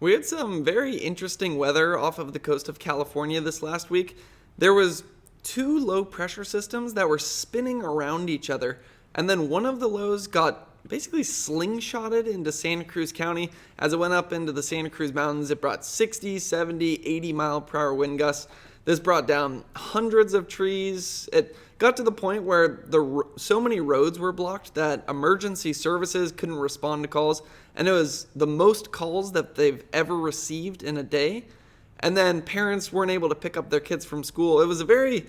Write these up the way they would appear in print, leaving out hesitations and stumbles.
We had some very interesting weather off of the coast of California this last week. There was two low pressure systems that were spinning around each other, and then one of the lows got basically slingshotted into Santa Cruz County. As it went up into the Santa Cruz Mountains, it brought 60, 70, 80 mile per hour wind gusts. This brought down hundreds of trees. It got to the point where so many roads were blocked that emergency services couldn't respond to calls, and it was the most calls that they've ever received in a day. And then parents weren't able to pick up their kids from school. It was a very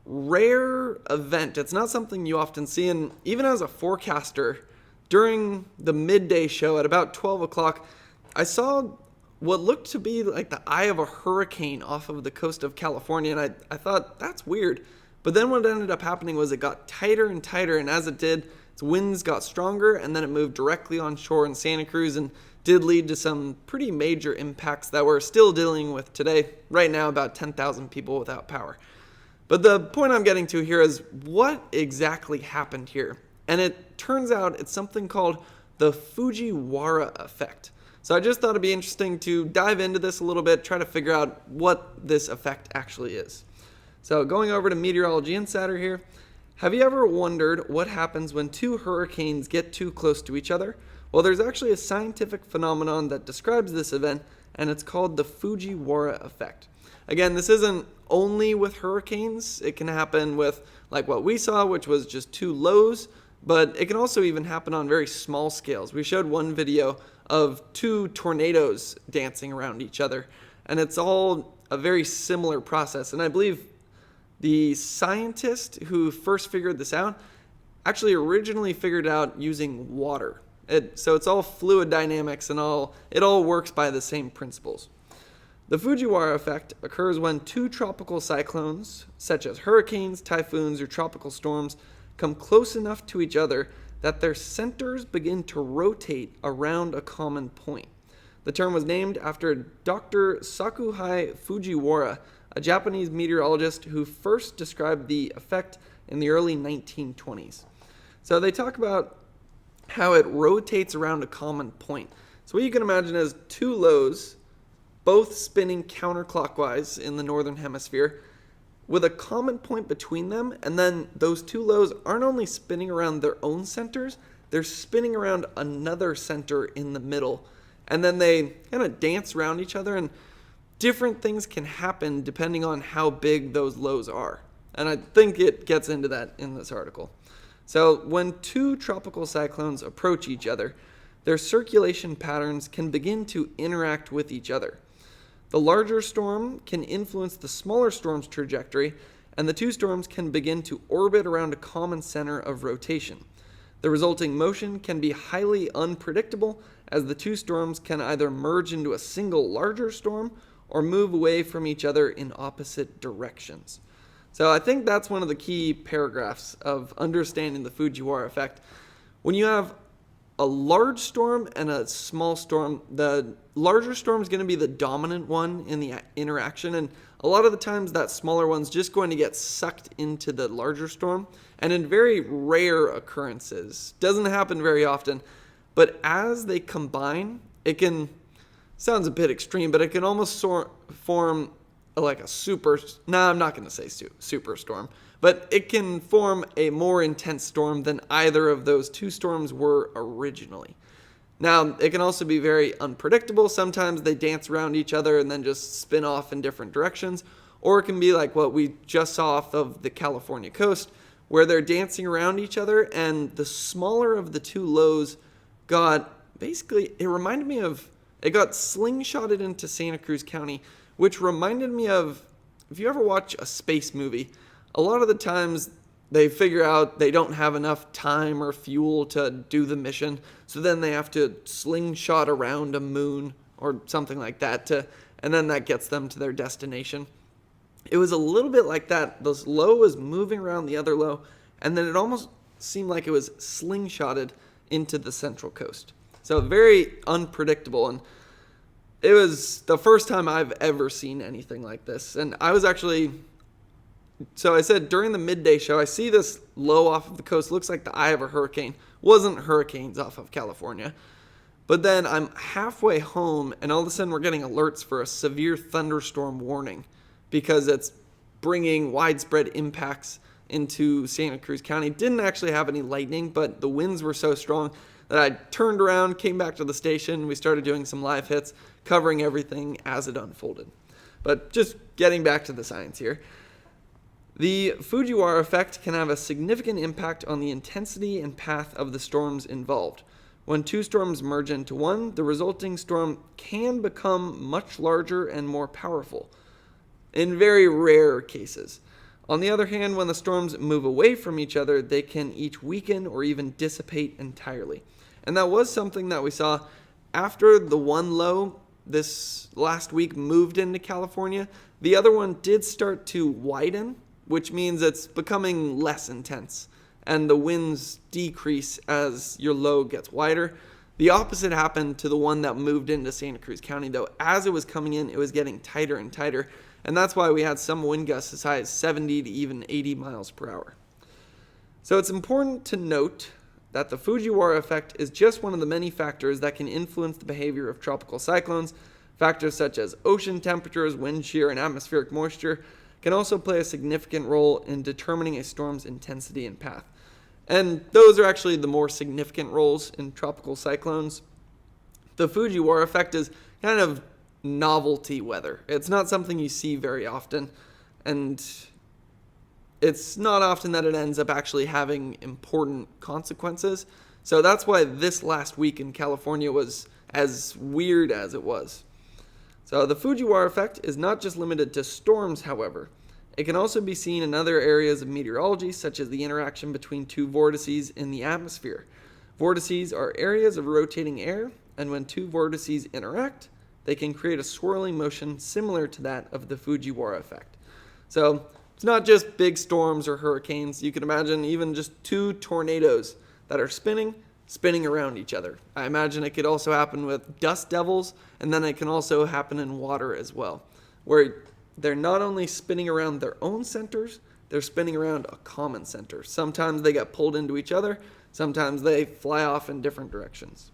rare event. It's not something you often see, and even as a forecaster, during the midday show at about 12 o'clock, I saw what looked to be like the eye of a hurricane off of the coast of California, and I thought, that's weird. But then what ended up happening was it got tighter and tighter, and as it did, its winds got stronger, and then it moved directly on shore in Santa Cruz and did lead to some pretty major impacts that we're still dealing with today. Right now, about 10,000 people without power. But the point I'm getting to here is what exactly happened here. And it turns out it's something called the Fujiwhara Effect. So I just thought it'd be interesting to dive into this a little bit, try to figure out what this effect actually is. So going over to Meteorology Insider here, have you ever wondered what happens when two hurricanes get too close to each other? Well, there's actually a scientific phenomenon that describes this event, and it's called the Fujiwhara Effect. Again, this isn't only with hurricanes. It can happen with like what we saw, which was just two lows, but it can also even happen on very small scales. We showed one video of two tornadoes dancing around each other, and it's all a very similar process. And I believe the scientist who first figured this out actually originally figured it out using water. So it's all fluid dynamics and it all works by the same principles. The Fujiwhara effect occurs when two tropical cyclones, such as hurricanes, typhoons, or tropical storms, come close enough to each other that their centers begin to rotate around a common point. The term was named after Dr. Sakuhei Fujiwhara, a Japanese meteorologist who first described the effect in the early 1920s. So they talk about how it rotates around a common point. So what you can imagine is two lows, both spinning counterclockwise in the northern hemisphere, with a common point between them, and then those two lows aren't only spinning around their own centers, they're spinning around another center in the middle. And then they kind of dance around each other, and different things can happen depending on how big those lows are. And I think it gets into that in this article. So when two tropical cyclones approach each other, their circulation patterns can begin to interact with each other. The larger storm can influence the smaller storm's trajectory, and the two storms can begin to orbit around a common center of rotation. The resulting motion can be highly unpredictable, as the two storms can either merge into a single larger storm or move away from each other in opposite directions. So I think that's one of the key paragraphs of understanding the Fujiwhara effect. When you have a large storm and a small storm, the larger storm is going to be the dominant one in the interaction, and a lot of the times that smaller one's just going to get sucked into the larger storm. And in very rare occurrences, doesn't happen very often, but as they combine, it can, sounds a bit extreme, but it can almost form like a I'm not going to say super storm, but it can form a more intense storm than either of those two storms were originally. Now, it can also be very unpredictable. Sometimes they dance around each other and then just spin off in different directions, or it can be like what we just saw off of the California coast, where they're dancing around each other, and the smaller of the two lows got, basically, it got slingshotted into Santa Cruz County, which reminded me of, if you ever watch a space movie, a lot of the times they figure out they don't have enough time or fuel to do the mission, so then they have to slingshot around a moon or something like that, and then that gets them to their destination. It was a little bit like that. This low was moving around the other low, and then it almost seemed like it was slingshotted into the Central Coast. So very unpredictable, and it was the first time I've ever seen anything like this. And I was actually, so I said during the midday show, I see this low off of the coast, looks like the eye of a hurricane. Wasn't hurricanes off of California. But then I'm halfway home, and all of a sudden we're getting alerts for a severe thunderstorm warning because it's bringing widespread impacts into Santa Cruz County. Didn't actually have any lightning, but the winds were so strong that I turned around, came back to the station. We started doing some live hits, covering everything as it unfolded. But just getting back to the science here. The Fujiwhara effect can have a significant impact on the intensity and path of the storms involved. When two storms merge into one, the resulting storm can become much larger and more powerful, in very rare cases. On the other hand, when the storms move away from each other, they can each weaken or even dissipate entirely. And that was something that we saw after the one low this last week moved into California. The other one did start to widen, which means it's becoming less intense, and the winds decrease as your low gets wider. The opposite happened to the one that moved into Santa Cruz County, though. As it was coming in, it was getting tighter and tighter. And that's why we had some wind gusts as high as 70 to even 80 miles per hour. So it's important to note that the Fujiwhara effect is just one of the many factors that can influence the behavior of tropical cyclones. Factors such as ocean temperatures, wind shear, and atmospheric moisture can also play a significant role in determining a storm's intensity and path. And those are actually the more significant roles in tropical cyclones. The Fujiwhara effect is kind of novelty weather. It's not something you see very often, and it's not often that it ends up actually having important consequences. So that's why this last week in California was as weird as it was. So the Fujiwhara effect is not just limited to storms, however. It can also be seen in other areas of meteorology, such as the interaction between two vortices in the atmosphere. Vortices are areas of rotating air, and when two vortices interact, they can create a swirling motion similar to that of the Fujiwhara effect. So it's not just big storms or hurricanes. You can imagine even just two tornadoes that are spinning around each other. I imagine it could also happen with dust devils, and then it can also happen in water as well, where they're not only spinning around their own centers, they're spinning around a common center. Sometimes they get pulled into each other, sometimes they fly off in different directions.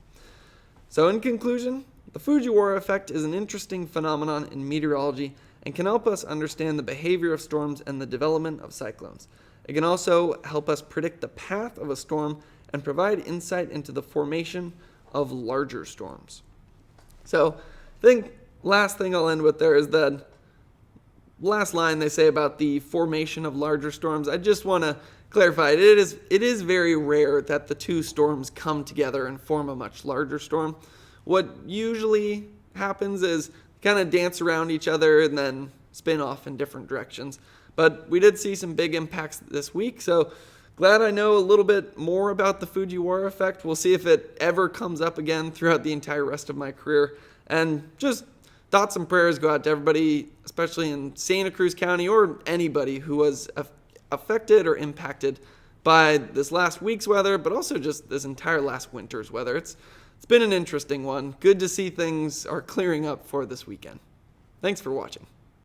So in conclusion, the Fujiwhara effect is an interesting phenomenon in meteorology and can help us understand the behavior of storms and the development of cyclones. It can also help us predict the path of a storm and provide insight into the formation of larger storms. So I think last thing I'll end with there is that last line they say about the formation of larger storms. I just want to clarify, it is very rare that the two storms come together and form a much larger storm. What usually happens is kind of dance around each other and then spin off in different directions. But we did see some big impacts this week, so glad I know a little bit more about the Fujiwhara effect. We'll see if it ever comes up again throughout the entire rest of my career. And just thoughts and prayers go out to everybody, especially in Santa Cruz County or anybody who was affected or impacted by this last week's weather, but also just this entire last winter's weather. It's been an interesting one. Good to see things are clearing up for this weekend. Thanks for watching.